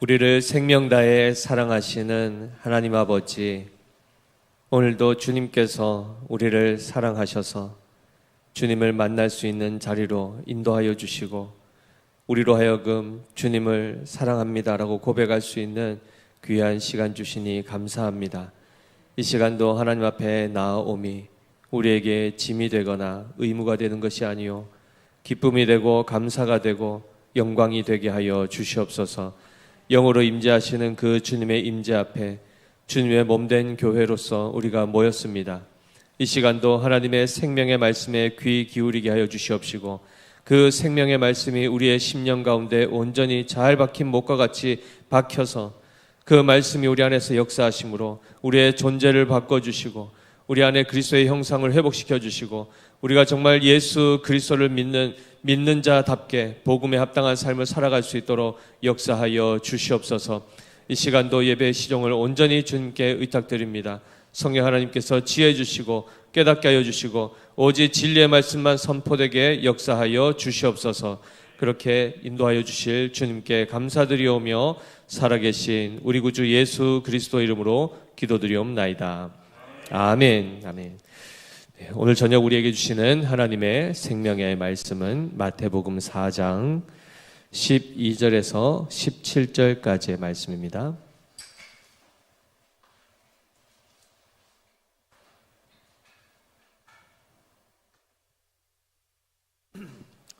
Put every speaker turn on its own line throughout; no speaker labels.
우리를 생명 다해 사랑하시는 하나님 아버지, 오늘도 주님께서 우리를 사랑하셔서 주님을 만날 수 있는 자리로 인도하여 주시고 우리로 하여금 주님을 사랑합니다라고 고백할 수 있는 귀한 시간 주시니 감사합니다. 이 시간도 하나님 앞에 나아옴이 우리에게 짐이 되거나 의무가 되는 것이 아니요 기쁨이 되고 감사가 되고 영광이 되게 하여 주시옵소서. 영으로 임재하시는 그 주님의 임재 앞에 주님의 몸된 교회로서 우리가 모였습니다. 이 시간도 하나님의 생명의 말씀에 귀 기울이게 하여 주시옵시고 그 생명의 말씀이 우리의 심령 가운데 온전히 잘 박힌 못과 같이 박혀서 그 말씀이 우리 안에서 역사하심으로 우리의 존재를 바꿔주시고 우리 안에 그리스도의 형상을 회복시켜 주시고 우리가 정말 예수 그리스도를 믿는 자답게 복음에 합당한 삶을 살아갈 수 있도록 역사하여 주시옵소서. 이 시간도 예배의 시종을 온전히 주님께 의탁드립니다. 성령 하나님께서 지혜 주시고 깨닫게 하여 주시고 오직 진리의 말씀만 선포되게 역사하여 주시옵소서. 그렇게 인도하여 주실 주님께 감사드리오며 살아계신 우리 구주 예수 그리스도 이름으로 기도드리옵나이다. 아멘. 아멘. 오늘 저녁 우리에게 주시는 하나님의 생명의 말씀은 마태복음 4장 12절에서 17절까지의 말씀입니다.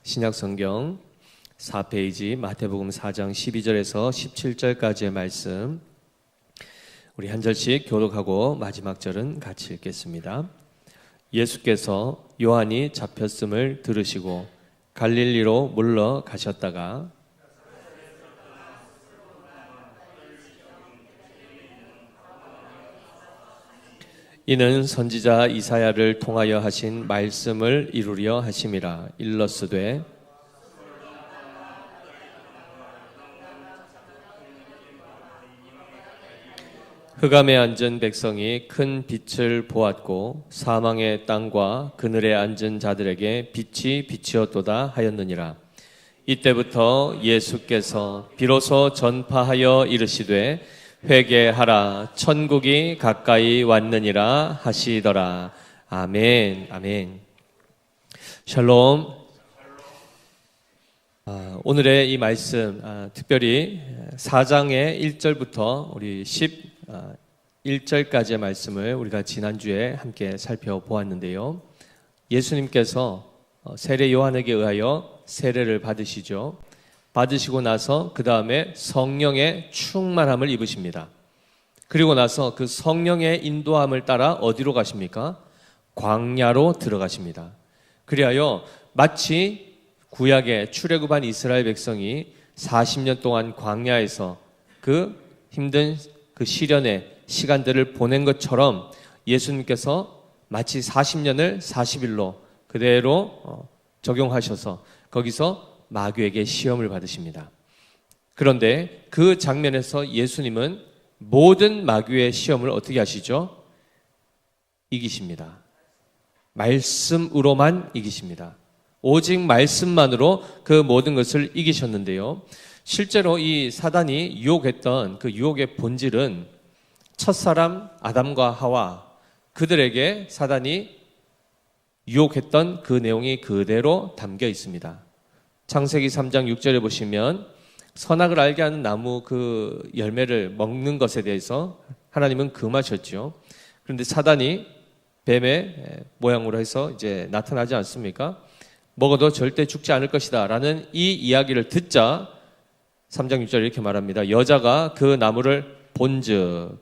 신약성경 4페이지 마태복음 4장 12절에서 17절까지의 말씀, 우리 한 절씩 교독하고 마지막 절은 같이 읽겠습니다. 예수께서 요한이 잡혔음을 들으시고 갈릴리로 물러가셨다가 이는 선지자 이사야를 통하여 하신 말씀을 이루려 하심이라. 일러스되 흑암에 앉은 백성이 큰 빛을 보았고 사망의 땅과 그늘에 앉은 자들에게 빛이 비치었도다 하였느니라. 이때부터 예수께서 비로소 전파하여 이르시되 회개하라, 천국이 가까이 왔느니라 하시더라. 아멘. 아멘. 샬롬. 오늘의 이 말씀, 특별히 4장의 1절부터 우리 11절까지의 말씀을 우리가 지난주에 함께 살펴보았는데요. 예수님께서 세례 요한에게 의하여 세례를 받으시죠. 받으시고 나서 그 다음에 성령의 충만함을 입으십니다. 그리고 나서 그 성령의 인도함을 따라 어디로 가십니까? 광야로 들어가십니다. 그리하여 마치 구약의 출애굽한 이스라엘 백성이 40년 동안 광야에서 그 힘든 그 시련의 시간들을 보낸 것처럼 예수님께서 마치 40년을 40일로 그대로 적용하셔서 거기서 마귀에게 시험을 받으십니다. 그런데 그 장면에서 예수님은 모든 마귀의 시험을 어떻게 하시죠? 이기십니다. 말씀으로만 이기십니다. 오직 말씀만으로 그 모든 것을 이기셨는데요. 실제로 이 사단이 유혹했던 그 유혹의 본질은 첫사람 아담과 하와, 그들에게 사단이 유혹했던 그 내용이 그대로 담겨 있습니다. 창세기 3장 6절에 보시면 선악을 알게 하는 나무 그 열매를 먹는 것에 대해서 하나님은 금하셨죠. 그런데 사단이 뱀의 모양으로 해서 이제 나타나지 않습니까? 먹어도 절대 죽지 않을 것이다 라는 이 이야기를 듣자 3장 6절에 이렇게 말합니다. 여자가 그 나무를 본즉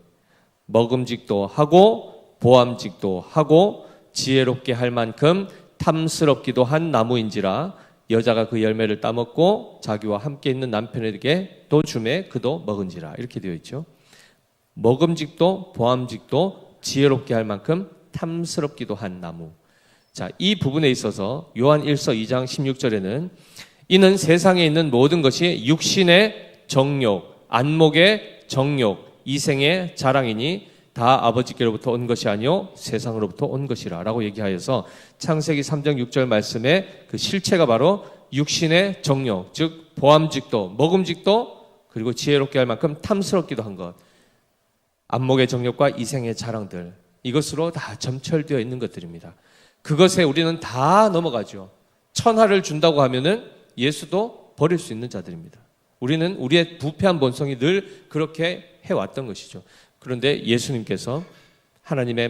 먹음직도 하고 보암직도 하고 지혜롭게 할 만큼 탐스럽기도 한 나무인지라. 여자가 그 열매를 따먹고 자기와 함께 있는 남편에게 또 주매 그도 먹은지라. 이렇게 되어 있죠. 먹음직도 보암직도 지혜롭게 할 만큼 탐스럽기도 한 나무. 자, 이 부분에 있어서 요한 1서 2장 16절에는 이는 세상에 있는 모든 것이 육신의 정욕, 안목의 정욕, 이생의 자랑이니 다 아버지께로부터 온 것이 아니요 세상으로부터 온 것이라 라고 얘기하여서 창세기 3장 6절 말씀의 그 실체가 바로 육신의 정욕, 즉 보암직도, 먹음직도 그리고 지혜롭게 할 만큼 탐스럽기도 한 것, 안목의 정욕과 이생의 자랑들, 이것으로 다 점철되어 있는 것들입니다. 그것에 우리는 다 넘어가죠. 천하를 준다고 하면은 예수도 버릴 수 있는 자들입니다. 우리는 우리의 부패한 본성이 늘 그렇게 해왔던 것이죠. 그런데 예수님께서 하나님의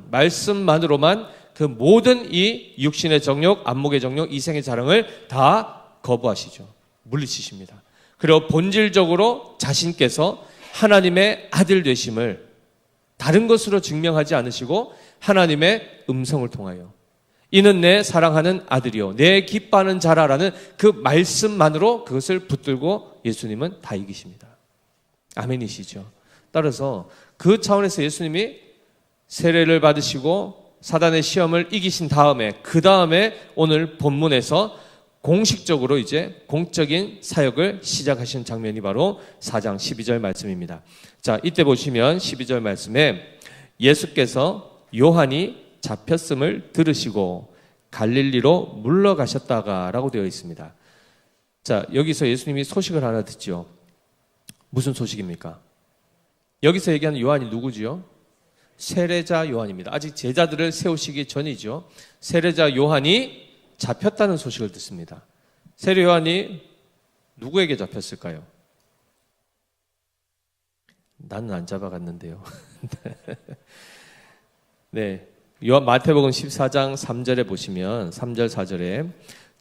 말씀만으로만 그 모든 이 육신의 정욕, 안목의 정욕, 이생의 자랑을 다 거부하시죠. 물리치십니다. 그리고 본질적으로 자신께서 하나님의 아들 되심을 다른 것으로 증명하지 않으시고 하나님의 음성을 통하여 이는 내 사랑하는 아들이요 내 기뻐하는 자라라는 그 말씀만으로 그것을 붙들고 예수님은 다 이기십니다. 아멘이시죠. 따라서 그 차원에서 예수님이 세례를 받으시고 사단의 시험을 이기신 다음에 그 다음에 오늘 본문에서 공식적으로 이제 공적인 사역을 시작하신 장면이 바로 4장 12절 말씀입니다. 자, 이때 보시면 12절 말씀에 예수께서 요한이 잡혔음을 들으시고 갈릴리로 물러가셨다가 라고 되어 있습니다. 자, 여기서 예수님이 소식을 하나 듣죠. 무슨 소식입니까? 여기서 얘기하는 요한이 누구지요? 세례자 요한입니다. 아직 제자들을 세우시기 전이죠. 세례자 요한이 잡혔다는 소식을 듣습니다. 세례 요한이 누구에게 잡혔을까요? 나는 안 잡아갔는데요. 네, 마태복음 14장 3절에 보시면 3절 4절에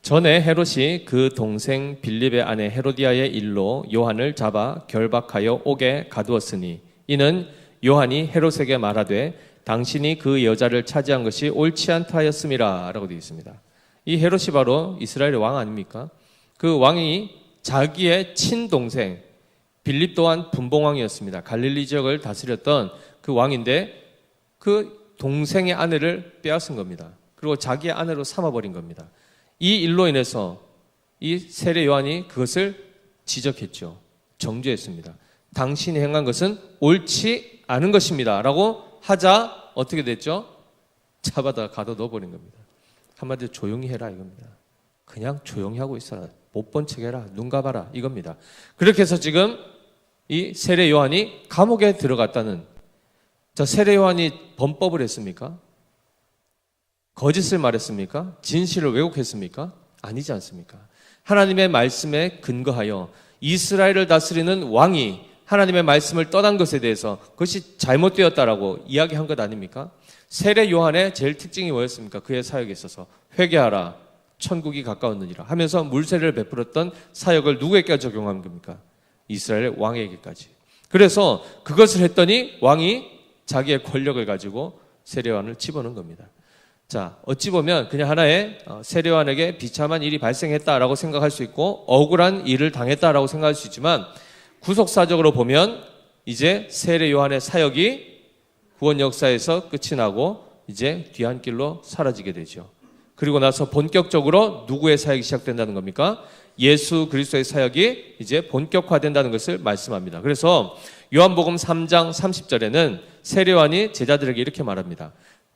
전에 헤롯이 그 동생 빌립의 아내 헤로디아의 일로 요한을 잡아 결박하여 옥에 가두었으니 이는 요한이 헤롯에게 말하되 당신이 그 여자를 차지한 것이 옳지 않다 하였음이라 라고 되어 있습니다. 이 헤롯이 바로 이스라엘의 왕 아닙니까? 그 왕이 자기의 친동생 빌립 또한 분봉왕이었습니다. 갈릴리 지역을 다스렸던 그 왕인데 그 동생의 아내를 빼앗은 겁니다. 그리고 자기의 아내로 삼아버린 겁니다. 이 일로 인해서 이 세례 요한이 그것을 지적했죠. 정죄했습니다. 당신이 행한 것은 옳지 않은 것입니다 라고 하자 어떻게 됐죠? 잡아다 가둬 넣어버린 겁니다. 한마디로 조용히 해라 이겁니다. 그냥 조용히 하고 있어라. 못 본 척 해라. 눈 감아라 이겁니다. 그렇게 해서 지금 이 세례 요한이 감옥에 들어갔다는, 자, 세례 요한이 범법을 했습니까? 거짓을 말했습니까? 진실을 왜곡했습니까? 아니지 않습니까? 하나님의 말씀에 근거하여 이스라엘을 다스리는 왕이 하나님의 말씀을 떠난 것에 대해서 그것이 잘못되었다라고 이야기한 것 아닙니까? 세례 요한의 제일 특징이 뭐였습니까? 그의 사역에 있어서 회개하라, 천국이 가까웠느니라 하면서 물세례를 베풀었던 사역을 누구에게 적용한 겁니까? 이스라엘 왕에게까지. 그래서 그것을 했더니 왕이 자기의 권력을 가지고 세례 요한을 집어넣은 겁니다. 자, 어찌 보면 그냥 하나의 세례 요한에게 비참한 일이 발생했다라고 생각할 수 있고 억울한 일을 당했다라고 생각할 수 있지만 구속사적으로 보면 이제 세례 요한의 사역이 구원 역사에서 끝이 나고 이제 뒤안길로 사라지게 되죠. 그리고 나서 본격적으로 누구의 사역이 시작된다는 겁니까? 예수 그리스도의 사역이 이제 본격화된다는 것을 말씀합니다. 그래서 요한복음 3장 30절에는 세례 요한이 제자들에게 이렇게 말합니다.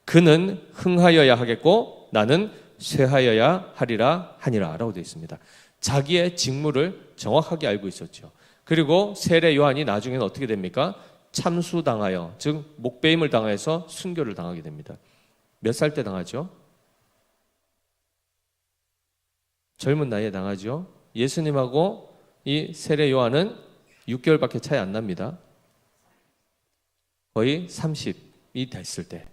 그는 흥하여야 하겠고 나는 쇠하여야 하리라 하니라 라고 되어 있습니다. 자기의 직무를 정확하게 알고 있었죠. 그리고 세례 요한이 나중에는 어떻게 됩니까? 참수당하여, 즉 목배임을 당해서 순교를 당하게 됩니다. 몇 살 때 당하죠? 젊은 나이에 당하죠. 예수님하고 이 세례 요한은 6개월밖에 차이 안 납니다. 거의 30이 됐을 때,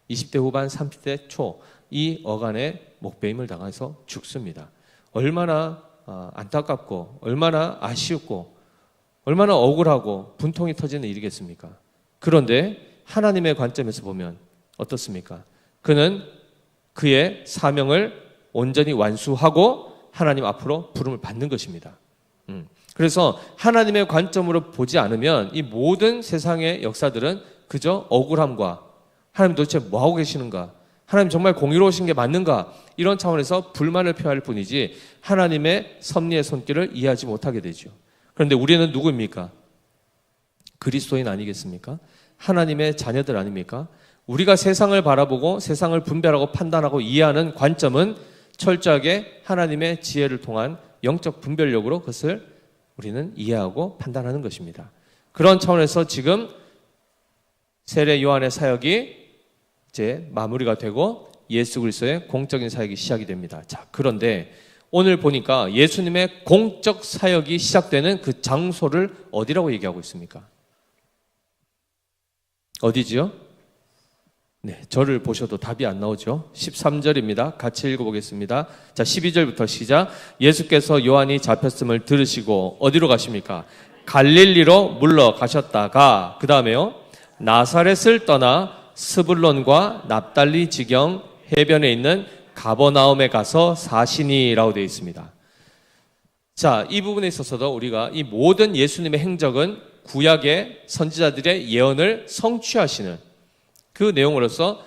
20대 후반 30대 초 이 어간에 목배임을 당해서 죽습니다. 얼마나 안타깝고 얼마나 아쉬웠고 얼마나 억울하고 분통이 터지는 일이겠습니까? 그런데 하나님의 관점에서 보면 어떻습니까? 그는 그의 사명을 온전히 완수하고 하나님 앞으로 부름을 받는 것입니다. 그래서 하나님의 관점으로 보지 않으면 이 모든 세상의 역사들은 그저 억울함과 하나님 도대체 뭐하고 계시는가? 하나님 정말 공의로우신 게 맞는가? 이런 차원에서 불만을 표할 뿐이지 하나님의 섭리의 손길을 이해하지 못하게 되죠. 그런데 우리는 누구입니까? 그리스도인 아니겠습니까? 하나님의 자녀들 아닙니까? 우리가 세상을 바라보고 세상을 분별하고 판단하고 이해하는 관점은 철저하게 하나님의 지혜를 통한 영적 분별력으로 그것을 우리는 이해하고 판단하는 것입니다. 그런 차원에서 지금 세례 요한의 사역이 이제 마무리가 되고 예수 그리스도의 공적인 사역이 시작이 됩니다. 자, 그런데 오늘 보니까 예수님의 공적 사역이 시작되는 그 장소를 어디라고 얘기하고 있습니까? 어디지요? 네, 저를 보셔도 답이 안 나오죠. 13절입니다. 같이 읽어보겠습니다. 자, 12절부터 시작. 예수께서 요한이 잡혔음을 들으시고 어디로 가십니까? 갈릴리로 물러가셨다가 그 다음에요. 나사렛을 떠나 스불론과 납달리 지경 해변에 있는 가버나움에 가서 사시니라고 되어 있습니다. 자, 이 부분에 있어서도 우리가 이 모든 예수님의 행적은 구약의 선지자들의 예언을 성취하시는 그 내용으로서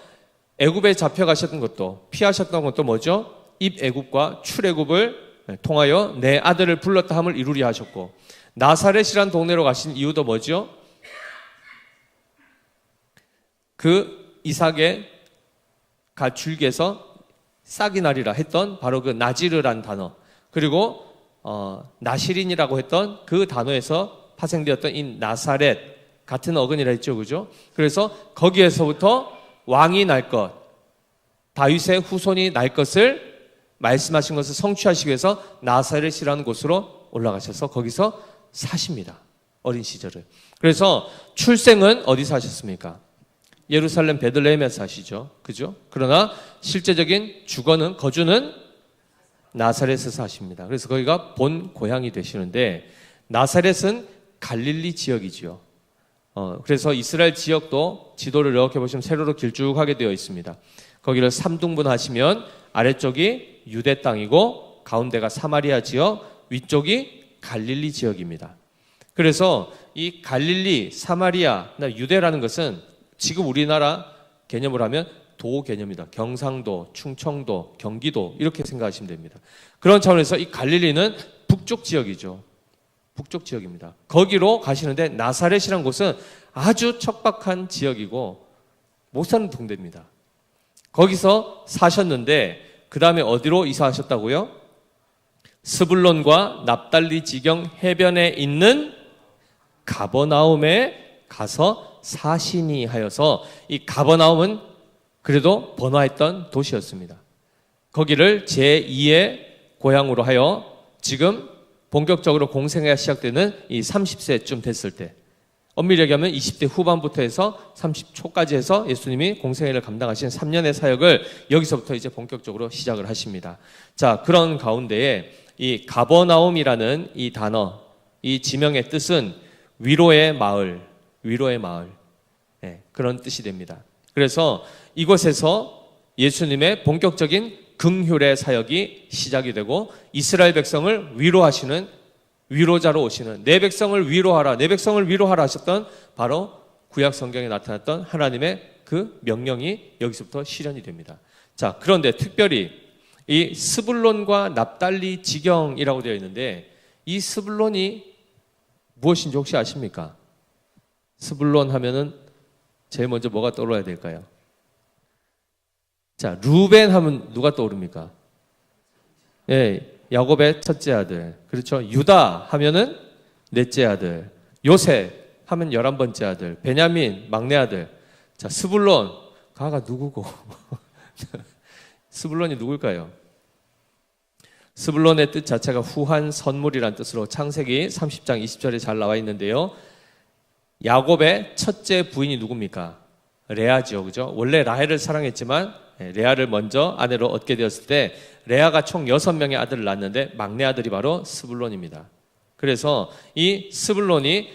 애굽에 잡혀가셨던 것도 피하셨던 것도 뭐죠? 입애굽과 출애굽을 통하여 내 아들을 불렀다 함을 이루리 하셨고 나사렛이란 동네로 가신 이유도 뭐죠? 그 이삭의 줄기에서 싹이 나리라 했던 바로 그 나지르란 단어 그리고 나시린이라고 했던 그 단어에서 파생되었던 이 나사렛 같은 어근이라 했죠, 그죠? 그래서 거기에서부터 왕이 날 것, 다윗의 후손이 날 것을 말씀하신 것을 성취하시기 위해서 나사렛이라는 곳으로 올라가셔서 거기서 사십니다. 어린 시절을. 그래서 출생은 어디서 하셨습니까? 예루살렘 베들레헴에서 사시죠, 그죠? 그러나 실제적인 거주는 나사렛에서 하십니다. 그래서 거기가 본 고향이 되시는데 나사렛은 갈릴리 지역이지요. 그래서 이스라엘 지역도 지도를 이렇게 보시면 세로로 길쭉하게 되어 있습니다. 거기를 3등분 하시면 아래쪽이 유대 땅이고 가운데가 사마리아 지역, 위쪽이 갈릴리 지역입니다. 그래서 이 갈릴리, 사마리아, 유대라는 것은 지금 우리나라 개념으로 하면 도 개념이다. 경상도, 충청도, 경기도 이렇게 생각하시면 됩니다. 그런 차원에서 이 갈릴리는 북쪽 지역이죠. 북쪽 지역입니다. 거기로 가시는데 나사렛이라는 곳은 아주 척박한 지역이고 못 사는 동네입니다. 거기서 사셨는데 그 다음에 어디로 이사하셨다고요? 스불론과 납달리 지경 해변에 있는 가버나움에 가서 사시니 하여서 이 가버나움은 그래도 번화했던 도시였습니다. 거기를 제2의 고향으로 하여 지금 본격적으로 공생애가 시작되는 이 30세쯤 됐을 때 엄밀히 얘기하면 20대 후반부터 해서 30초까지 해서 예수님이 공생애를 감당하신 3년의 사역을 여기서부터 이제 본격적으로 시작을 하십니다. 자, 그런 가운데에 이 가버나움이라는 이 단어, 이 지명의 뜻은 위로의 마을, 그런 뜻이 됩니다. 그래서 이곳에서 예수님의 본격적인 긍휼의 사역이 시작이 되고 이스라엘 백성을 위로하시는 위로자로 오시는 내 백성을 위로하라 하셨던 바로 구약 성경에 나타났던 하나님의 그 명령이 여기서부터 실현이 됩니다. 자, 그런데 특별히 이 스불론과 납달리 지경이라고 되어 있는데 이 스불론이 무엇인지 혹시 아십니까? 스불론 하면은 제일 먼저 뭐가 떠올라야 될까요? 자, 루벤 하면 누가 떠오릅니까? 예, 야곱의 첫째 아들. 그렇죠. 유다 하면은 넷째 아들. 요셉 하면 11번째 아들. 베냐민 막내 아들. 자, 스불론 가가 누구고? 스불론이 누굴까요? 스불론의 뜻 자체가 후한 선물이란 뜻으로 창세기 30장 20절에 잘 나와 있는데요. 야곱의 첫째 부인이 누굽니까? 레아지요, 그죠? 원래 라헬을 사랑했지만 레아를 먼저 아내로 얻게 되었을 때 레아가 총 6명의 아들을 낳았는데 막내 아들이 바로 스불론입니다. 그래서 이 스불론이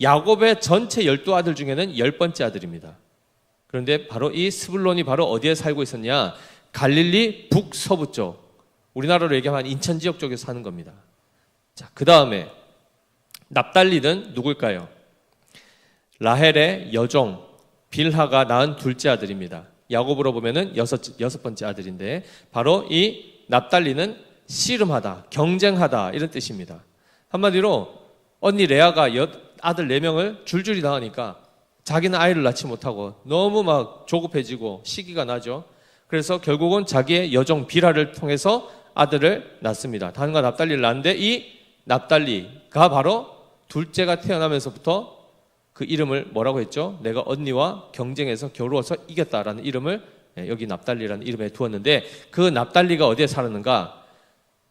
야곱의 전체 12아들 중에는 10번째 아들입니다. 그런데 바로 이 스불론이 바로 어디에 살고 있었냐? 갈릴리 북서부 쪽, 우리나라로 얘기하면 인천 지역 쪽에 사는 겁니다. 자, 그 다음에 납달리는 누굴까요? 라헬의 여종 빌하가 낳은 둘째 아들입니다. 야곱으로 보면은 여섯 번째 아들인데 바로 이 납달리는 씨름하다, 경쟁하다 이런 뜻입니다. 한마디로 언니 레아가 아들 4명을 줄줄이 낳으니까 자기는 아이를 낳지 못하고 너무 막 조급해지고 시기가 나죠. 그래서 결국은 자기의 여종 빌하를 통해서 아들을 낳습니다. 단과 납달리를 낳는데 이 납달리가 바로 둘째가 태어나면서부터 그 이름을 뭐라고 했죠? 내가 언니와 경쟁해서 겨루어서 이겼다라는 이름을 여기 납달리라는 이름에 두었는데, 그 납달리가 어디에 살았는가?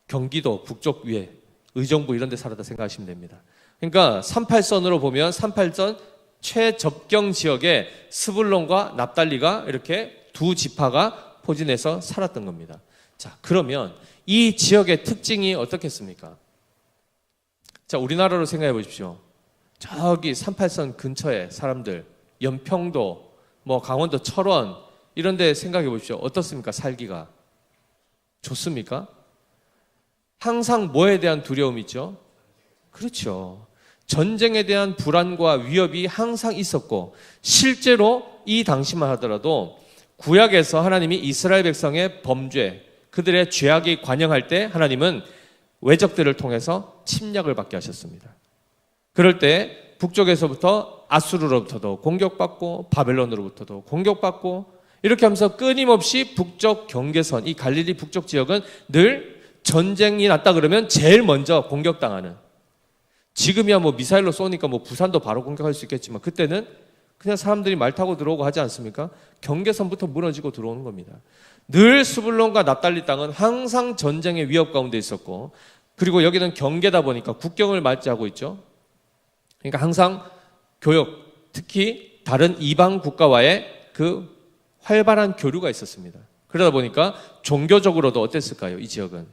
경기도 북쪽 위에 의정부 이런 데 살았다 생각하시면 됩니다. 그러니까 38선으로 보면 38선 최접경 지역에 스불론과 납달리가 이렇게 두 지파가 포진해서 살았던 겁니다. 자, 그러면 이 지역의 특징이 어떻겠습니까? 자, 우리나라로 생각해 보십시오. 저기 38선 근처에 사람들, 연평도, 뭐 강원도 철원 이런 데 생각해 보십시오. 어떻습니까? 살기가 좋습니까? 항상 뭐에 대한 두려움이 있죠? 그렇죠. 전쟁에 대한 불안과 위협이 항상 있었고, 실제로 이 당시만 하더라도 구약에서 하나님이 이스라엘 백성의 범죄, 그들의 죄악이 관영할 때 하나님은 외적들을 통해서 침략을 받게 하셨습니다. 그럴 때 북쪽에서부터 아수르로부터도 공격받고 바벨론으로부터도 공격받고, 이렇게 하면서 끊임없이 북쪽 경계선, 이 갈릴리 북쪽 지역은 늘 전쟁이 났다 그러면 제일 먼저 공격당하는, 지금이야 뭐 미사일로 쏘니까 뭐 부산도 바로 공격할 수 있겠지만 그때는 그냥 사람들이 말 타고 들어오고 하지 않습니까? 경계선부터 무너지고 들어오는 겁니다. 늘 스불론과 납달리 땅은 항상 전쟁의 위협 가운데 있었고, 그리고 여기는 경계다 보니까 국경을 맞이하고 있죠. 그러니까 항상 교역, 특히 다른 이방 국가와의 그 활발한 교류가 있었습니다. 그러다 보니까 종교적으로도 어땠을까요? 이 지역은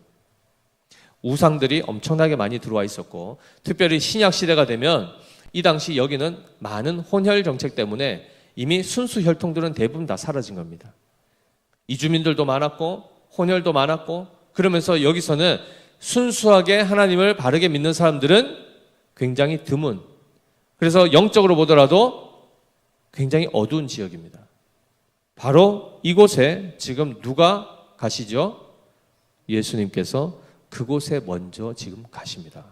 우상들이 엄청나게 많이 들어와 있었고, 특별히 신약 시대가 되면 이 당시 여기는 많은 혼혈 정책 때문에 이미 순수 혈통들은 대부분 다 사라진 겁니다. 이주민들도 많았고 혼혈도 많았고, 그러면서 여기서는 순수하게 하나님을 바르게 믿는 사람들은 굉장히 드문, 그래서 영적으로 보더라도 굉장히 어두운 지역입니다. 바로 이곳에 지금 누가 가시죠? 예수님께서 그곳에 먼저 지금 가십니다.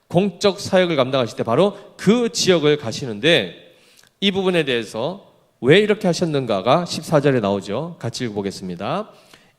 공적 사역을 감당하실 때 바로 그 지역을 가시는데, 이 부분에 대해서 왜 이렇게 하셨는가가 14절에 나오죠. 같이 읽어보겠습니다.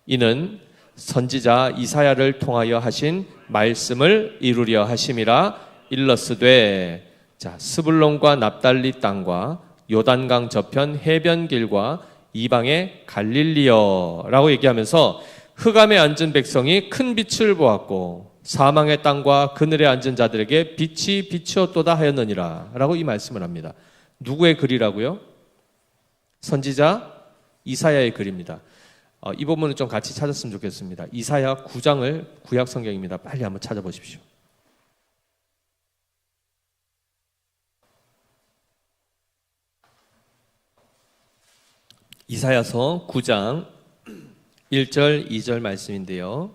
이는 선지자 이사야를 통하여 하신 말씀을 이루려 하심이라 일러스되, 자, 스불론과 납달리 땅과 요단강 저편 해변길과 이방의 갈릴리여라고 얘기하면서 흑암에 앉은 백성이 큰 빛을 보았고 사망의 땅과 그늘에 앉은 자들에게 빛이 비추었도다 하였느니라 라고 이 말씀을 합니다. 누구의 글이라고요? 선지자 이사야의 글입니다. 이 부분을 좀 같이 찾았으면 좋겠습니다. 이사야 9장을 구약 성경입니다. 빨리 한번 찾아보십시오. 이사야서 9장 1절, 2절 말씀인데요.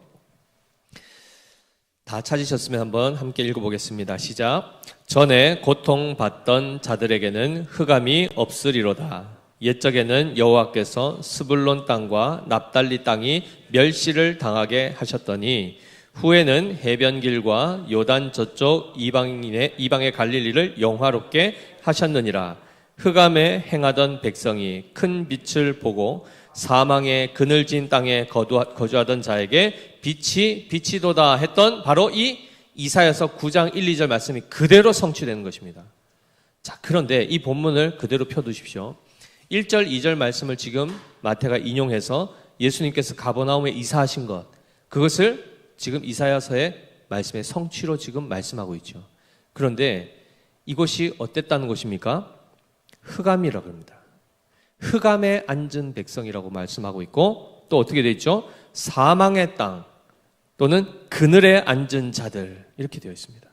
다 찾으셨으면 한번 함께 읽어보겠습니다. 시작. 전에 고통받던 자들에게는 흑암이 없으리로다. 옛적에는 여호와께서 스불론 땅과 납달리 땅이 멸시를 당하게 하셨더니 후에는 해변길과 요단 저쪽 이방의 갈릴리를 영화롭게 하셨느니라. 흑암에 행하던 백성이 큰 빛을 보고 사망의 그늘진 땅에 거주하던 자에게 빛이 비치도다 했던 바로 이 이사야서 9장 1, 2절 말씀이 그대로 성취되는 것입니다. 자, 그런데 이 본문을 그대로 펴두십시오. 1절, 2절 말씀을 지금 마태가 인용해서 예수님께서 가버나움에 이사하신 것, 그것을 지금 이사야서의 말씀의 성취로 지금 말씀하고 있죠. 그런데 이곳이 어땠다는 것입니까? 흑암이라고 합니다. 흑암에 앉은 백성이라고 말씀하고 있고, 또 어떻게 되어 있죠? 사망의 땅 또는 그늘에 앉은 자들, 이렇게 되어 있습니다.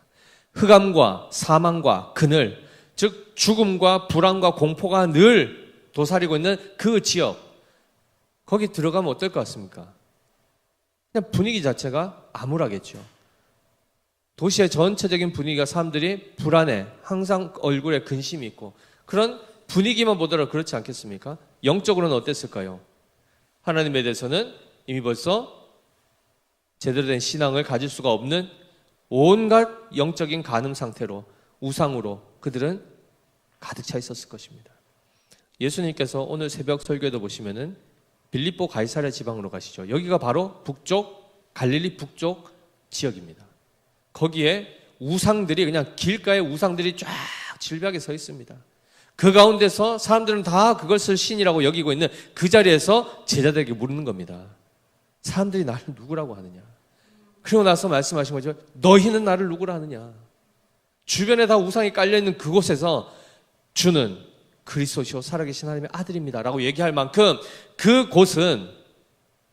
흑암과 사망과 그늘, 즉 죽음과 불안과 공포가 늘 도사리고 있는 그 지역, 거기 들어가면 어떨 것 같습니까? 그냥 분위기 자체가 암울하겠죠. 도시의 전체적인 분위기가 사람들이 불안해, 항상 얼굴에 근심이 있고, 그런 분위기만 보더라도 그렇지 않겠습니까? 영적으로는 어땠을까요? 하나님에 대해서는 이미 벌써 제대로 된 신앙을 가질 수가 없는 온갖 영적인 간음 상태로, 우상으로 그들은 가득 차 있었을 것입니다. 예수님께서 오늘 새벽 설교에도 보시면은 빌립보 가이사랴 지방으로 가시죠. 여기가 바로 북쪽, 갈릴리 북쪽 지역입니다. 거기에 우상들이 그냥 길가에 우상들이 쫙 질비하게 서 있습니다. 그 가운데서 사람들은 다 그것을 신이라고 여기고 있는 그 자리에서 제자들에게 묻는 겁니다. 사람들이 나를 누구라고 하느냐? 그리고 나서 말씀하신 거죠. 너희는 나를 누구라 하느냐? 주변에 다 우상이 깔려있는 그곳에서 주는 그리스도시요 살아계신 하나님의 아들입니다 라고 얘기할 만큼 그곳은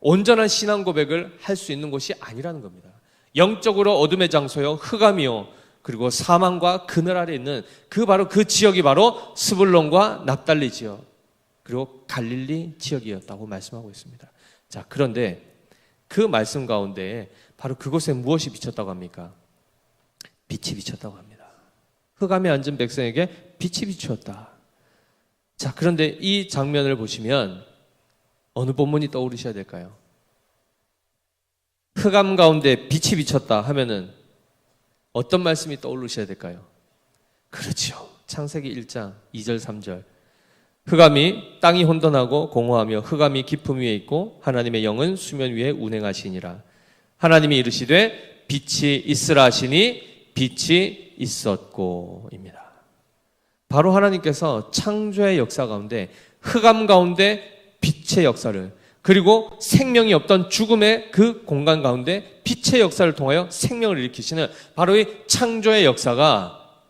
온전한 신앙 고백을 할 수 있는 곳이 아니라는 겁니다. 영적으로 어둠의 장소요, 흑암이요, 그리고 사망과 그늘 아래 있는 바로 그 지역이 바로 스불론과 납달리 지역, 그리고 갈릴리 지역이었다고 말씀하고 있습니다. 자, 그런데 그 말씀 가운데 바로 그곳에 무엇이 비쳤다고 합니까? 빛이 비쳤다고 합니다. 흑암에 앉은 백성에게 빛이 비추었다. 자, 그런데 이 장면을 보시면 어느 본문이 떠오르셔야 될까요? 흑암 가운데 빛이 비쳤다 하면은 어떤 말씀이 떠오르셔야 될까요? 그렇죠. 창세기 1장 2절 3절. 흑암이 땅이 혼돈하고 공허하며 흑암이 깊음 위에 있고 하나님의 영은 수면 위에 운행하시니라. 하나님이 이르시되 빛이 있으라 하시니 빛이 있었고입니다. 바로 하나님께서 창조의 역사 가운데 흑암 가운데 빛의 역사를, 그리고 생명이 없던 죽음의 그 공간 가운데 빛의 역사를 통하여 생명을 일으키시는 바로 이 창조의 역사가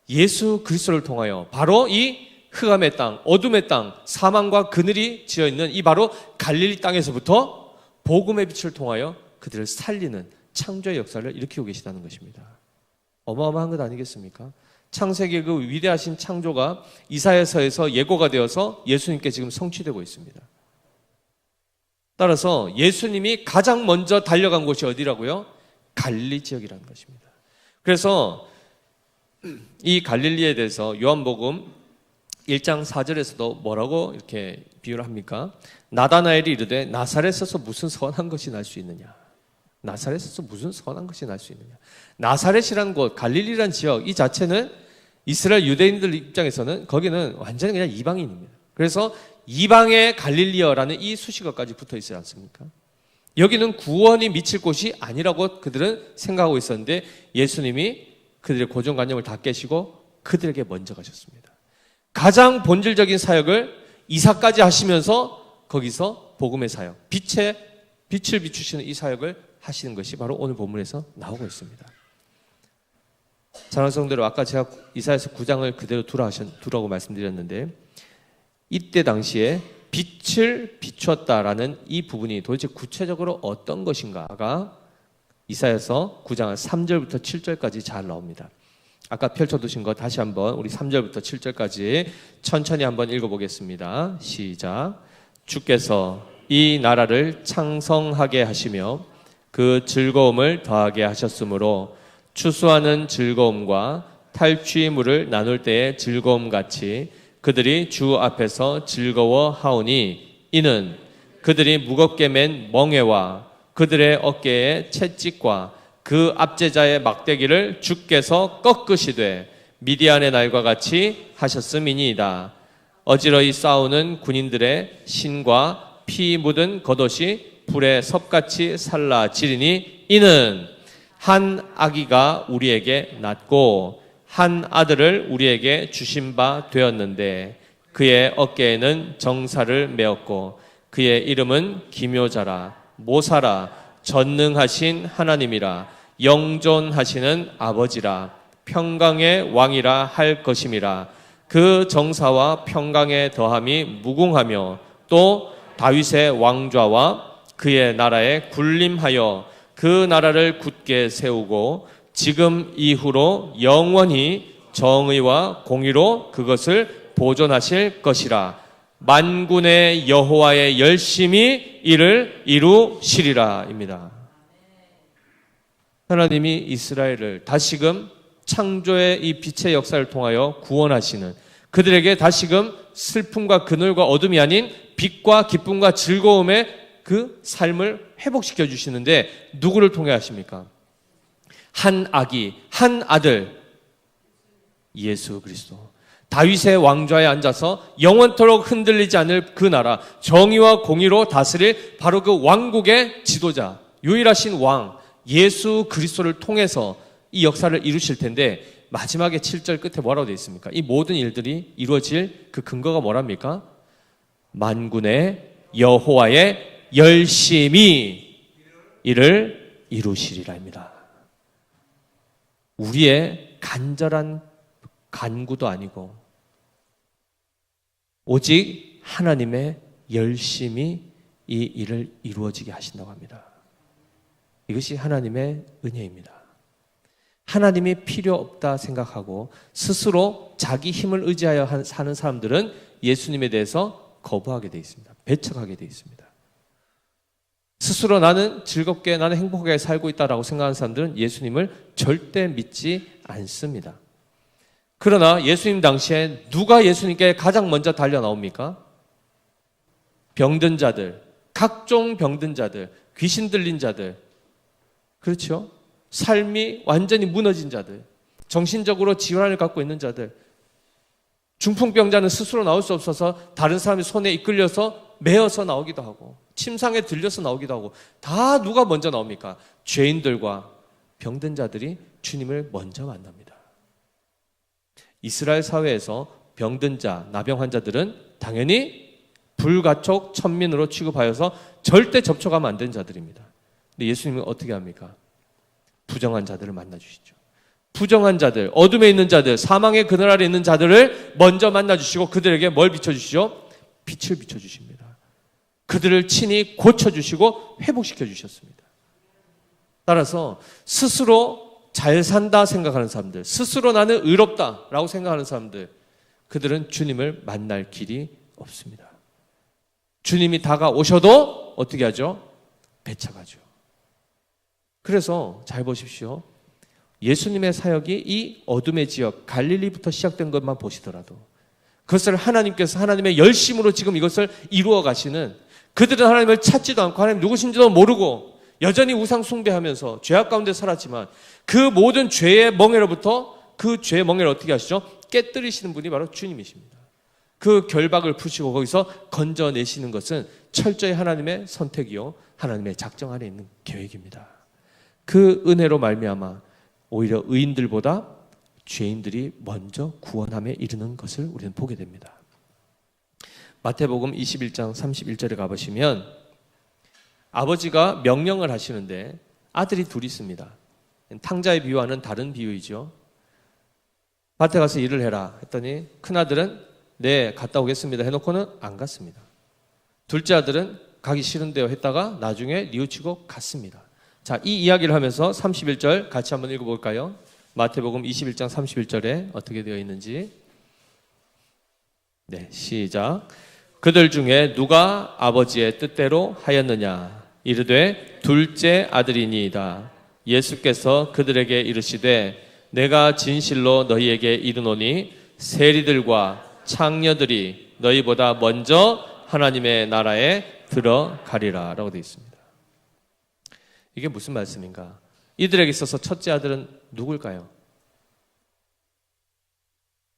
예수 그리스도를 통하여 바로 이 흑암의 땅, 어둠의 땅, 사망과 그늘이 지어있는 이 바로 갈릴리 땅에서부터 복음의 빛을 통하여 그들을 살리는 창조의 역사를 일으키고 계시다는 것입니다. 어마어마한 것 아니겠습니까? 창세기의 그 위대하신 창조가 이사야서에서 예고가 되어서 예수님께 지금 성취되고 있습니다. 따라서 예수님이 가장 먼저 달려간 곳이 어디라고요? 갈릴리 지역이라는 것입니다. 그래서 이 갈릴리에 대해서 요한복음 1장 4절에서도 뭐라고 이렇게 비유를 합니까? 나다나엘이 이르되 나사렛에서 무슨 선한 것이 날 수 있느냐? 나사렛에서 무슨 선한 것이 날 수 있느냐? 나사렛이라는 곳, 갈릴리라는 지역 이 자체는 이스라엘 유대인들 입장에서는 거기는 완전히 그냥 이방인입니다. 그래서 이방의 갈릴리어라는 이 수식어까지 붙어 있지 않습니까? 여기는 구원이 미칠 곳이 아니라고 그들은 생각하고 있었는데 예수님이 그들의 고정관념을 다 깨시고 그들에게 먼저 가셨습니다. 가장 본질적인 사역을 이사까지 하시면서 거기서 복음의 사역, 빛을 비추시는 이 사역을 하시는 것이 바로 오늘 본문에서 나오고 있습니다. 사랑하는 성도들, 아까 제가 이사야서 9장을 그대로 두라고 말씀드렸는데 이때 당시에 빛을 비추었다라는 이 부분이 도대체 구체적으로 어떤 것인가가 이사야서 9장 3절부터 7절까지 잘 나옵니다. 아까 펼쳐두신 거 다시 한번 우리 3절부터 7절까지 천천히 한번 읽어보겠습니다. 시작. 주께서 이 나라를 창성하게 하시며 그 즐거움을 더하게 하셨으므로 추수하는 즐거움과 탈취물을 나눌 때의 즐거움같이 그들이 주 앞에서 즐거워하오니 이는 그들이 무겁게 맨 멍에와 그들의 어깨에 채찍과 그 압제자의 막대기를 주께서 꺾으시되 미디안의 날과 같이 하셨음이니이다. 어지러이 싸우는 군인들의 신과 피 묻은 겉옷이 불에 섭같이 살라지리니 이는 한 아기가 우리에게 낳고 한 아들을 우리에게 주신 바 되었는데 그의 어깨에는 정사를 메었고 그의 이름은 기묘자라 모사라 전능하신 하나님이라 영존하시는 아버지라 평강의 왕이라 할 것임이라. 그 정사와 평강의 더함이 무궁하며 또 다윗의 왕좌와 그의 나라에 군림하여 그 나라를 굳게 세우고 지금 이후로 영원히 정의와 공의로 그것을 보존하실 것이라. 만군의 여호와의 열심히 이를 이루시리라 입니다. 하나님이 이스라엘을 다시금 창조의 이 빛의 역사를 통하여 구원하시는, 그들에게 다시금 슬픔과 그늘과 어둠이 아닌 빛과 기쁨과 즐거움의 그 삶을 회복시켜 주시는데 누구를 통해 하십니까? 한 아기, 한 아들, 예수 그리스도. 다윗의 왕좌에 앉아서 영원토록 흔들리지 않을 그 나라, 정의와 공의로 다스릴 바로 그 왕국의 지도자, 유일하신 왕 예수 그리스도를 통해서 이 역사를 이루실 텐데 마지막에 7절 끝에 뭐라고 되어 있습니까? 이 모든 일들이 이루어질 그 근거가 뭐랍니까? 만군의 여호와의 열심히 이를 이루시리라입니다. 우리의 간절한 간구도 아니고 오직 하나님의 열심히 이 일을 이루어지게 하신다고 합니다. 이것이 하나님의 은혜입니다. 하나님이 필요 없다 생각하고 스스로 자기 힘을 의지하여 사는 사람들은 예수님에 대해서 거부하게 되어 있습니다. 배척하게 되어 있습니다. 스스로 나는 즐겁게 나는 행복하게 살고 있다라고 생각하는 사람들은 예수님을 절대 믿지 않습니다. 그러나 예수님 당시에 누가 예수님께 가장 먼저 달려 나옵니까? 병든 자들, 각종 병든 자들, 귀신 들린 자들, 그렇죠? 삶이 완전히 무너진 자들, 정신적으로 질환을 갖고 있는 자들, 중풍병자는 스스로 나올 수 없어서 다른 사람의 손에 이끌려서 매어서 나오기도 하고 침상에 들려서 나오기도 하고 다 누가 먼저 나옵니까? 죄인들과 병든 자들이 주님을 먼저 만납니다. 이스라엘 사회에서 병든 자, 나병 환자들은 당연히 불가촉 천민으로 취급하여서 절대 접촉하면 안 되는 자들입니다. 근데 예수님은 어떻게 합니까? 부정한 자들을 만나주시죠. 부정한 자들, 어둠에 있는 자들, 사망의 그늘 아래 있는 자들을 먼저 만나주시고 그들에게 뭘 비춰주시죠? 빛을 비춰주십니다. 그들을 친히 고쳐주시고 회복시켜 주셨습니다. 따라서 스스로 잘 산다 생각하는 사람들, 스스로 나는 의롭다라고 생각하는 사람들, 그들은 주님을 만날 길이 없습니다. 주님이 다가오셔도 어떻게 하죠? 배척하죠. 그래서 잘 보십시오. 예수님의 사역이 이 어둠의 지역 갈릴리부터 시작된 것만 보시더라도 그것을 하나님께서 하나님의 열심으로 지금 이것을 이루어 가시는, 그들은 하나님을 찾지도 않고 하나님 누구신지도 모르고 여전히 우상 숭배하면서 죄악 가운데 살았지만 그 모든 죄의 멍에로부터 그 죄의 멍에를 어떻게 하시죠? 깨뜨리시는 분이 바로 주님이십니다. 그 결박을 푸시고 거기서 건져내시는 것은 철저히 하나님의 선택이요 하나님의 작정 안에 있는 계획입니다. 그 은혜로 말미암아 오히려 의인들보다 죄인들이 먼저 구원함에 이르는 것을 우리는 보게 됩니다. 마태복음 21장 31절에 가보시면 아버지가 명령을 하시는데 아들이 둘이 있습니다. 탕자의 비유와는 다른 비유이죠. 밭에 가서 일을 해라 했더니 큰아들은 네 갔다 오겠습니다 해놓고는 안 갔습니다. 둘째 아들은 가기 싫은데요 했다가 나중에 뉘우치고 갔습니다. 자, 이 이야기를 하면서 31절 같이 한번 읽어볼까요? 마태복음 21장 31절에 어떻게 되어 있는지. 네, 시작. 그들 중에 누가 아버지의 뜻대로 하였느냐? 이르되 둘째 아들이니이다. 예수께서 그들에게 이르시되 내가 진실로 너희에게 이르노니 세리들과 창녀들이 너희보다 먼저 하나님의 나라에 들어가리라 라고 되어 있습니다. 이게 무슨 말씀인가? 이들에게 있어서 첫째 아들은 누굴까요?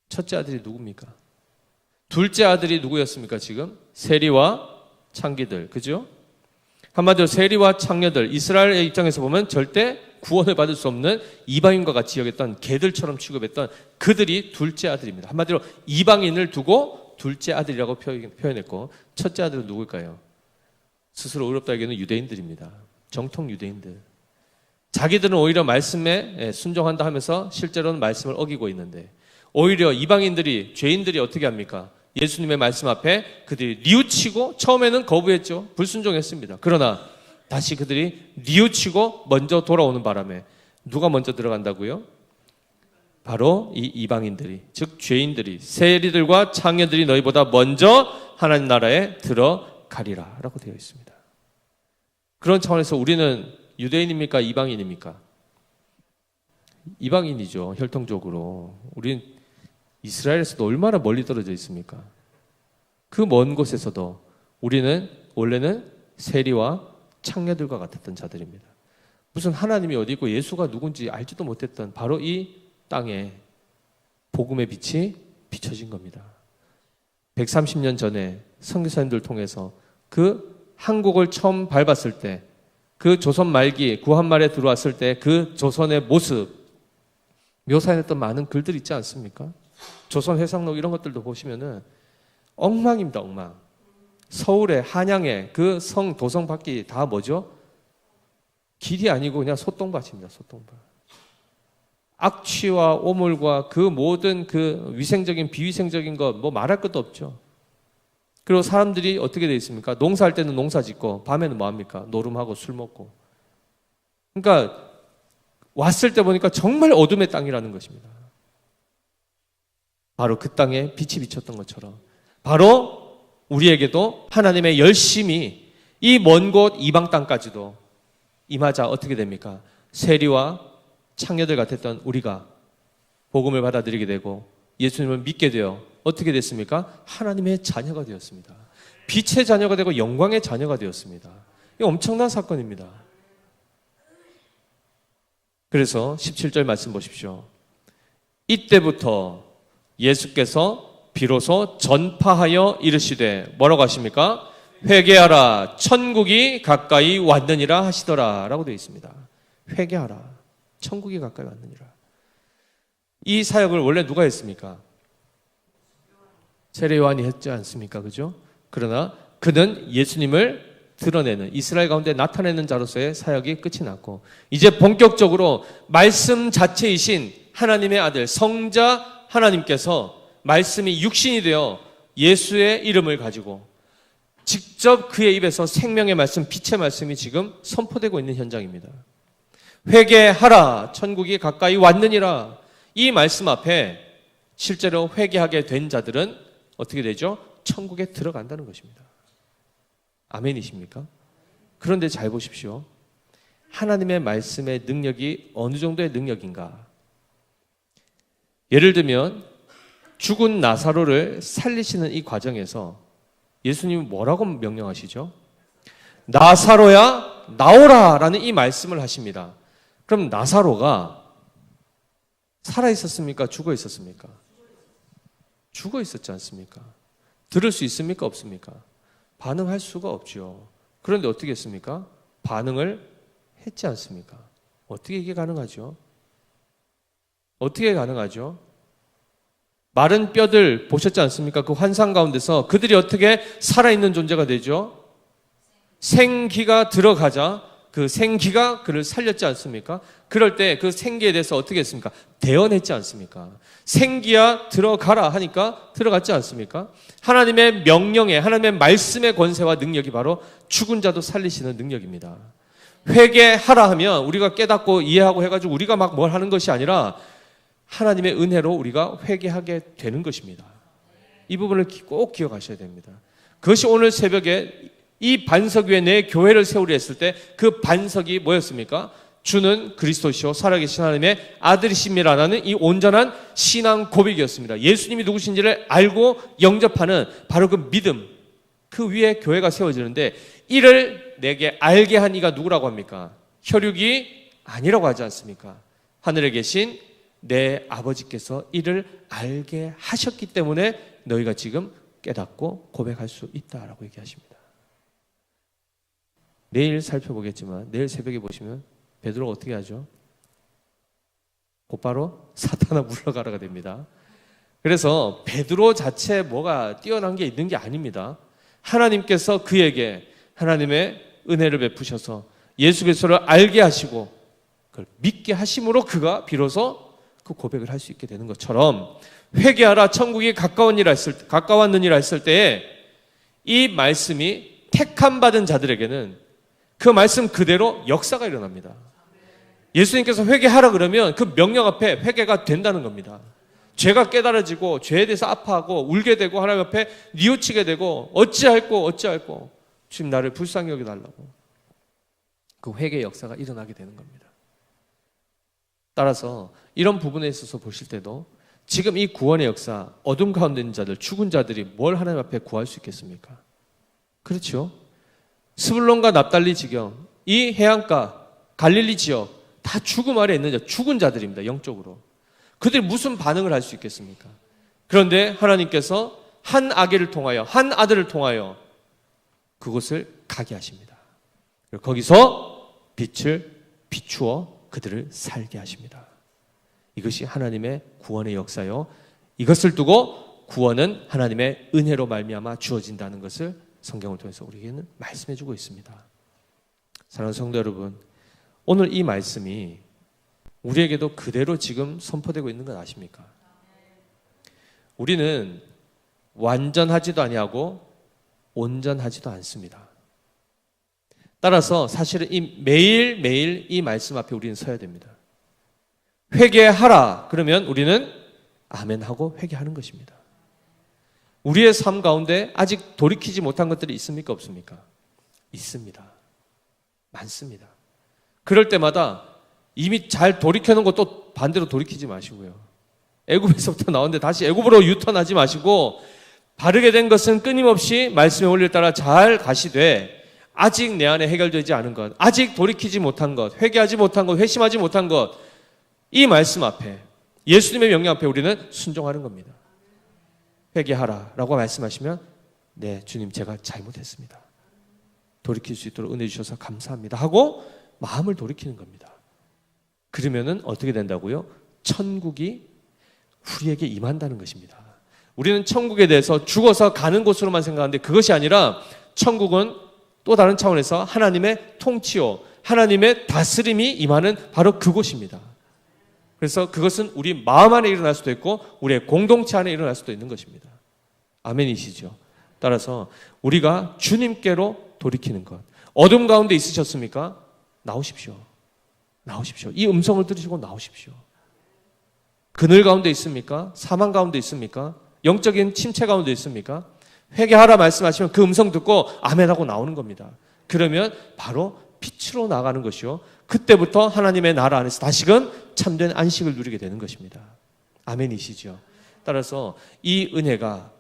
첫째 아들이 누굽니까? 둘째 아들이 누구였습니까? 지금 세리와 창기들, 그죠? 한마디로 세리와 창녀들, 이스라엘의 입장에서 보면 절대 구원을 받을 수 없는 이방인과 같이 여겼던 개들처럼 취급했던 그들이 둘째 아들입니다. 한마디로 이방인을 두고 둘째 아들이라고 표현했고, 첫째 아들은 누굴까요? 스스로 의롭다 여기는 유대인들입니다. 정통 유대인들. 자기들은 오히려 말씀에 순종한다 하면서 실제로는 말씀을 어기고 있는데 오히려 이방인들이, 죄인들이 어떻게 합니까? 예수님의 말씀 앞에 그들이 뉘우치고, 처음에는 거부했죠. 불순종했습니다. 그러나 다시 그들이 뉘우치고 먼저 돌아오는 바람에 누가 먼저 들어간다고요? 바로 이 이방인들이, 즉 죄인들이, 세리들과 창녀들이 너희보다 먼저 하나님 나라에 들어가리라 라고 되어 있습니다. 그런 차원에서 우리는 유대인입니까? 이방인입니까? 이방인이죠. 혈통적으로. 우리는 이스라엘에서도 얼마나 멀리 떨어져 있습니까? 그 먼 곳에서도 우리는 원래는 세리와 창녀들과 같았던 자들입니다. 무슨 하나님이 어디 있고 예수가 누군지 알지도 못했던 바로 이 땅에 복음의 빛이 비춰진 겁니다. 130년 전에 선교사님들 통해서 그 한국을 처음 밟았을 때, 그 조선 말기 구한말에 들어왔을 때 그 조선의 모습, 묘사해냈던 많은 글들 있지 않습니까? 조선 회상록 이런 것들도 보시면은 엉망입니다, 엉망. 서울에, 한양에 그 성 도성 밖이 다 뭐죠? 길이 아니고 그냥 소똥밭입니다, 소똥밭. 악취와 오물과 그 모든 그 위생적인 비위생적인 것 뭐 말할 것도 없죠. 그리고 사람들이 어떻게 되어 있습니까? 농사할 때는 농사 짓고 밤에는 뭐 합니까? 노름하고 술 먹고. 그러니까 왔을 때 보니까 정말 어둠의 땅이라는 것입니다. 바로 그 땅에 빛이 비쳤던 것처럼 바로 우리에게도 하나님의 열심히 이 먼 곳 이방 땅까지도 임하자 어떻게 됩니까? 세리와 창녀들 같았던 우리가 복음을 받아들이게 되고 예수님을 믿게 되어 어떻게 됐습니까? 하나님의 자녀가 되었습니다. 빛의 자녀가 되고 영광의 자녀가 되었습니다. 이거 엄청난 사건입니다. 그래서 17절 말씀 보십시오. 이때부터 예수께서 비로소 전파하여 이르시되 뭐라고 하십니까? 회개하라 천국이 가까이 왔느니라 하시더라 라고 되어 있습니다. 회개하라 천국이 가까이 왔느니라. 이 사역을 원래 누가 했습니까? 세례 요한이 했지 않습니까? 그죠? 그러나 그는 예수님을 드러내는 이스라엘 가운데 나타내는 자로서의 사역이 끝이 났고 이제 본격적으로 말씀 자체이신 하나님의 아들 성자 하나님께서 말씀이 육신이 되어 예수의 이름을 가지고 직접 그의 입에서 생명의 말씀, 빛의 말씀이 지금 선포되고 있는 현장입니다. 회개하라 천국이 가까이 왔느니라. 이 말씀 앞에 실제로 회개하게 된 자들은 어떻게 되죠? 천국에 들어간다는 것입니다. 아멘이십니까? 그런데 잘 보십시오. 하나님의 말씀의 능력이 어느 정도의 능력인가? 예를 들면 죽은 나사로를 살리시는 이 과정에서 예수님이 뭐라고 명령하시죠? 나사로야 나오라 라는 이 말씀을 하십니다. 그럼 나사로가 살아 있었습니까? 죽어 있었습니까? 죽어 있었지 않습니까? 들을 수 있습니까? 없습니까? 반응할 수가 없죠. 그런데 어떻게 했습니까? 반응을 했지 않습니까? 어떻게 이게 가능하죠? 어떻게 가능하죠? 마른 뼈들 보셨지 않습니까? 그 환상 가운데서 그들이 어떻게 살아있는 존재가 되죠? 생기가 들어가자 그 생기가 그를 살렸지 않습니까? 그럴 때 그 생기에 대해서 어떻게 했습니까? 대언했지 않습니까? 생기야 들어가라 하니까 들어갔지 않습니까? 하나님의 명령에 하나님의 말씀의 권세와 능력이 바로 죽은 자도 살리시는 능력입니다. 회개하라 하면 우리가 깨닫고 이해하고 해가지고 우리가 막 뭘 하는 것이 아니라 하나님의 은혜로 우리가 회개하게 되는 것입니다. 이 부분을 꼭 기억하셔야 됩니다. 그것이 오늘 새벽에 이 반석 위에 내 교회를 세우려 했을 때 그 반석이 뭐였습니까? 주는 그리스도시요 살아계신 하나님의 아들이십니다라는 이 온전한 신앙 고백이었습니다. 예수님이 누구신지를 알고 영접하는 바로 그 믿음, 그 위에 교회가 세워지는데 이를 내게 알게 한 이가 누구라고 합니까? 혈육이 아니라고 하지 않습니까? 하늘에 계신 내 아버지께서 이를 알게 하셨기 때문에 너희가 지금 깨닫고 고백할 수 있다라고 얘기하십니다. 내일 살펴보겠지만 내일 새벽에 보시면 베드로가 어떻게 하죠? 곧바로 사탄아 물러가라가 됩니다. 그래서 베드로 자체에 뭐가 뛰어난 게 있는 게 아닙니다. 하나님께서 그에게 하나님의 은혜를 베푸셔서 예수 그리스도를 알게 하시고 그걸 믿게 하심으로 그가 비로소 그 고백을 할 수 있게 되는 것처럼 회개하라 천국이 가까웠느니라 했을 때에 이 말씀이 택함 받은 자들에게는 그 말씀 그대로 역사가 일어납니다. 예수님께서 회개하라 그러면 그 명령 앞에 회개가 된다는 겁니다. 죄가 깨달아지고 죄에 대해서 아파하고 울게 되고 하나님 앞에 뉘우치게 되고 어찌할꼬 주님 나를 불쌍히 여겨달라고 그 회개의 역사가 일어나게 되는 겁니다. 따라서 이런 부분에 있어서 보실 때도 지금 이 구원의 역사, 어둠 가운데 있는 자들, 죽은 자들이 뭘 하나님 앞에 구할 수 있겠습니까? 그렇죠? 스불론과 납달리 지경, 이 해안가, 갈릴리 지역 다 죽음 아래 있는 자, 죽은 자들입니다. 영적으로. 그들이 무슨 반응을 할 수 있겠습니까? 그런데 하나님께서 한 아기를 통하여, 한 아들을 통하여 그곳을 가게 하십니다. 그리고 거기서 빛을 비추어 그들을 살게 하십니다. 이것이 하나님의 구원의 역사요. 이것을 두고 구원은 하나님의 은혜로 말미암아 주어진다는 것을 성경을 통해서 우리에게는 말씀해 주고 있습니다. 사랑하는 성도 여러분, 오늘 이 말씀이 우리에게도 그대로 지금 선포되고 있는 건 아십니까? 우리는 완전하지도 아니하고 온전하지도 않습니다. 따라서 사실은 매일매일 이 말씀 앞에 우리는 서야 됩니다. 회개하라 그러면 우리는 아멘하고 회개하는 것입니다. 우리의 삶 가운데 아직 돌이키지 못한 것들이 있습니까? 없습니까? 있습니다. 많습니다. 그럴 때마다 이미 잘 돌이켜놓은 것도 반대로 돌이키지 마시고요. 애굽에서부터 나오는데 다시 애굽으로 유턴하지 마시고 바르게 된 것은 끊임없이 말씀의 원리를 따라 잘 가시되 아직 내 안에 해결되지 않은 것, 아직 돌이키지 못한 것, 회개하지 못한 것, 회심하지 못한 것, 이 말씀 앞에, 예수님의 명령 앞에 우리는 순종하는 겁니다. 회개하라 라고 말씀하시면 네 주님 제가 잘못했습니다. 돌이킬 수 있도록 은혜 주셔서 감사합니다 하고 마음을 돌이키는 겁니다. 그러면은 어떻게 된다고요? 천국이 우리에게 임한다는 것입니다. 우리는 천국에 대해서 죽어서 가는 곳으로만 생각하는데 그것이 아니라 천국은 또 다른 차원에서 하나님의 통치요, 하나님의 다스림이 임하는 바로 그곳입니다. 그래서 그것은 우리 마음 안에 일어날 수도 있고 우리의 공동체 안에 일어날 수도 있는 것입니다. 아멘이시죠? 따라서 우리가 주님께로 돌이키는 것. 어둠 가운데 있으셨습니까? 나오십시오. 나오십시오. 이 음성을 들으시고 나오십시오. 그늘 가운데 있습니까? 사망 가운데 있습니까? 영적인 침체 가운데 있습니까? 회개하라 말씀하시면 그 음성 듣고 아멘하고 나오는 겁니다. 그러면 바로 빛으로 나가는 것이요. 그때부터 하나님의 나라 안에서 다시금 참된 안식을 누리게 되는 것입니다. 아멘이시죠? 따라서 이 은혜가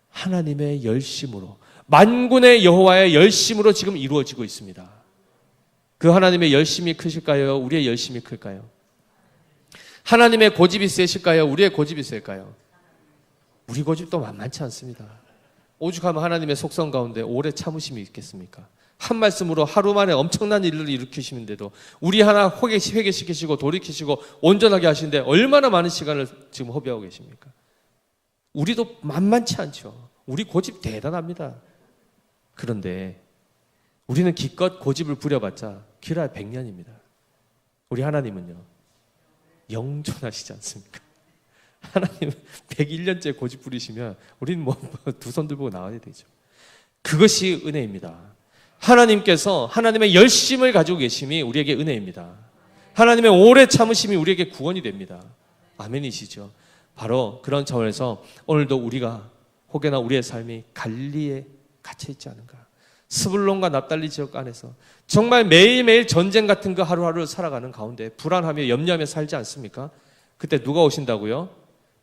하나님의 열심으로, 만군의 여호와의 열심으로 지금 이루어지고 있습니다. 그 하나님의 열심이 크실까요? 우리의 열심이 클까요? 하나님의 고집이 세실까요? 우리의 고집이 셀까요? 우리 고집도 만만치 않습니다. 오죽하면 하나님의 속성 가운데 오래 참으심이 있겠습니까? 한 말씀으로 하루 만에 엄청난 일을 일으키시는데도 우리 하나 회개시키시고 돌이키시고 온전하게 하시는데 얼마나 많은 시간을 지금 허비하고 계십니까? 우리도 만만치 않죠. 우리 고집 대단합니다. 그런데 우리는 기껏 고집을 부려봤자 길어야 100년입니다. 우리 하나님은요 영존하시지 않습니까? 하나님 101년째 고집 부리시면 우리는 뭐 두 손 들고 나와야 되죠. 그것이 은혜입니다. 하나님께서 하나님의 열심을 가지고 계심이 우리에게 은혜입니다. 하나님의 오래 참으심이 우리에게 구원이 됩니다. 아멘이시죠? 바로 그런 차원에서 오늘도 우리가 혹여나 우리의 삶이 갈리에 갇혀 있지 않은가, 스불론과 납달리 지역 안에서 정말 매일매일 전쟁 같은 그 하루하루를 살아가는 가운데 불안하며 염려하며 살지 않습니까? 그때 누가 오신다고요?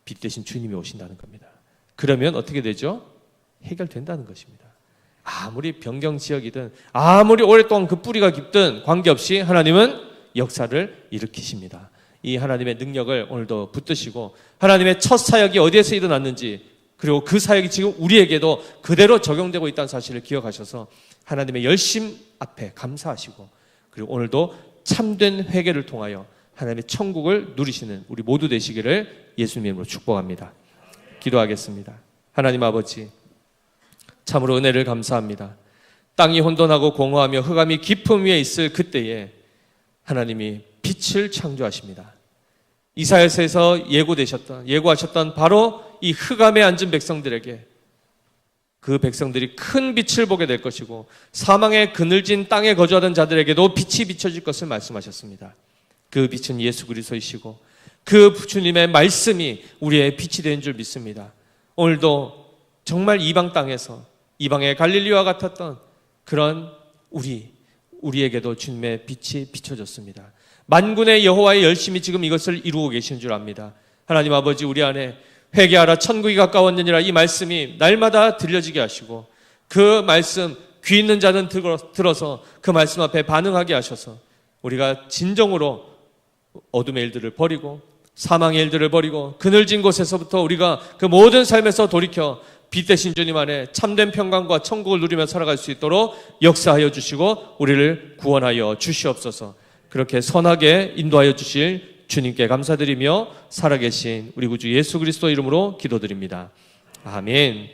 빛 대신 주님이 오신다는 겁니다. 그러면 어떻게 되죠? 해결된다는 것입니다. 아무리 변경 지역이든 아무리 오랫동안 그 뿌리가 깊든 관계없이 하나님은 역사를 일으키십니다. 이 하나님의 능력을 오늘도 붙드시고 하나님의 첫 사역이 어디에서 일어났는지, 그리고 그 사역이 지금 우리에게도 그대로 적용되고 있다는 사실을 기억하셔서 하나님의 열심 앞에 감사하시고, 그리고 오늘도 참된 회개를 통하여 하나님의 천국을 누리시는 우리 모두 되시기를 예수님 이름으로 축복합니다. 기도하겠습니다. 하나님 아버지, 참으로 은혜를 감사합니다. 땅이 혼돈하고 공허하며 흑암이 깊음 위에 있을 그때에 하나님이 빛을 창조하십니다. 이사야서에서 예고하셨던 바로 이 흑암에 앉은 백성들에게, 그 백성들이 큰 빛을 보게 될 것이고 사망의 그늘진 땅에 거주하던 자들에게도 빛이 비춰질 것을 말씀하셨습니다. 그 빛은 예수 그리스도이시고 그 주님의 말씀이 우리의 빛이 되는 줄 믿습니다. 오늘도 정말 이방 땅에서 이방의 갈릴리와 같았던 그런 우리에게도 주님의 빛이 비춰졌습니다. 만군의 여호와의 열심이 지금 이것을 이루고 계시는 줄 압니다. 하나님 아버지, 우리 안에 회개하라 천국이 가까웠느니라 이 말씀이 날마다 들려지게 하시고 그 말씀 귀 있는 자는 들어서 그 말씀 앞에 반응하게 하셔서 우리가 진정으로 어둠의 일들을 버리고 사망의 일들을 버리고 그늘진 곳에서부터 우리가 그 모든 삶에서 돌이켜 빛 대신 주님 안에 참된 평강과 천국을 누리며 살아갈 수 있도록 역사하여 주시고 우리를 구원하여 주시옵소서. 그렇게 선하게 인도하여 주실 주님께 감사드리며 살아계신 우리 구주 예수 그리스도 이름으로 기도드립니다. 아멘.